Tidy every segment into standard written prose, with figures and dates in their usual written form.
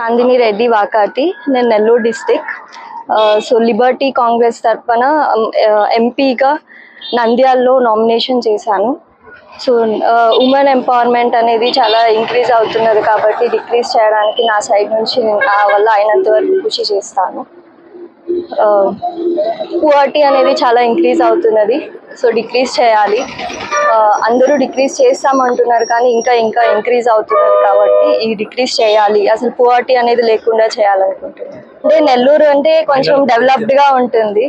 చాందిని రెడ్డి వాకాటి, నేను Nellore district. So Liberty Congress తరఫున ఎంపీగా నంద్యాలలో నామినేషన్ చేశాను. సో ఉమెన్ ఎంపవర్మెంట్ అనేది చాలా ఇంక్రీజ్ అవుతున్నది కాబట్టి డిక్రీజ్ చేయడానికి నా సైడ్ నుంచి నా వల్ల అయినంత వరకు కృషి చేస్తాను. పువర్టీ అనేది చాలా ఇంక్రీజ్ అవుతున్నది, సో డిక్రీజ్ చేయాలి. అందరూ డిక్రీజ్ చేస్తామంటున్నారు కానీ ఇంకా ఇంకా ఇంక్రీజ్ అవుతున్నది కాబట్టి ఈ డిక్రీజ్ చేయాలి. అసలు పువర్టీ అనేది లేకుండా చేయాలనుకుంటున్నాను. అంటే నెల్లూరు అంటే కొంచెం డెవలప్డ్గా ఉంటుంది.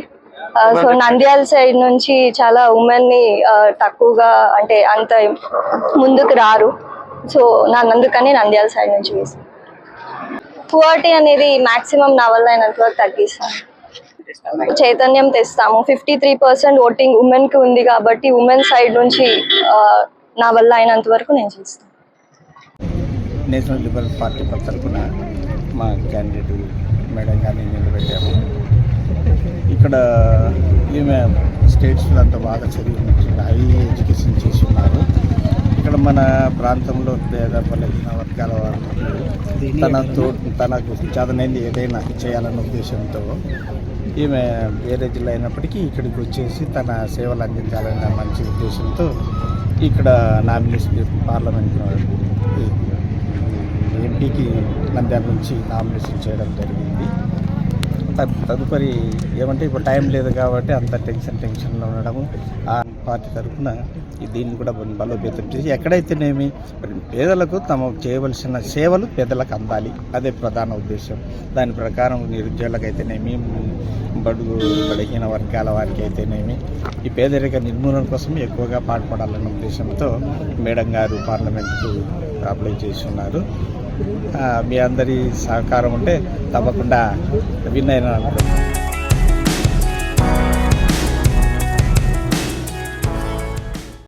సో నంద్యాల సైడ్ నుంచి చాలా ఉమెన్ని తక్కువగా అంటే అంత ముందుకు రారు. సో అందుకని నంద్యాల సైడ్ నుంచి వేసాను. పువర్టీ అనేది మ్యాక్సిమం నా వల్ల అయినంత వరకు తగ్గిస్తాను. చైతన్యం తెస్తాము. 53% ఓటింగ్ ఉమెన్కి ఉంది కాబట్టి ఉమెన్ సైడ్ నుంచి నా వల్ల అయినంత వరకు నేను చేస్తాను. నేషనల్ లిబరల్ పార్టీ తరఫున మా క్యాండిడేట్ మేడం గారిని నిలబెట్టాము. ఇక్కడ ఈమె స్టేట్స్లో అంత బాగా చదివి హై ఎడ్యుకేషన్ చేసి ఉన్నారు. ఇక్కడ మన ప్రాంతంలో పేద బలహీన వర్గాల వారికి తనకు చదవనేది ఏదైనా చేయాలన్న ఉద్దేశంతో ఈమె వేరే జిల్లా అయినప్పటికీ ఇక్కడికి వచ్చేసి తన సేవలు అందించాలన్న మంచి ఉద్దేశంతో ఇక్కడ నామినేషన్ పార్లమెంట్ ఎంపీకి నంద్యాల నుంచి నామినేషన్ చేయడం జరిగింది. తదుపరి ఏమంటే ఇప్పుడు టైం లేదు కాబట్టి అంత టెన్షన్లో ఉండడము ఆ పార్టీ తరఫున దీన్ని కూడా బలోపేతం చేసి ఎక్కడైతేనేమి పేదలకు తమ చేయవలసిన సేవలు పేదలకు అందాలి, అదే ప్రధాన ఉద్దేశం. దాని ప్రకారం నిరుద్యోగులకు అయితేనేమి, బడుగు బలహీన వర్గాల వారికి అయితేనేమి ఈ పేదరిక నిర్మూలన కోసం ఎక్కువగా పాటుపడాలన్న ఉద్దేశంతో మేడం గారు పార్లమెంట్కు అప్లై చేస్తున్నారు. మీ అందరి సహకారం ఉంటే తప్పకుండా విన్ అయినా అనుకుంటున్నాను.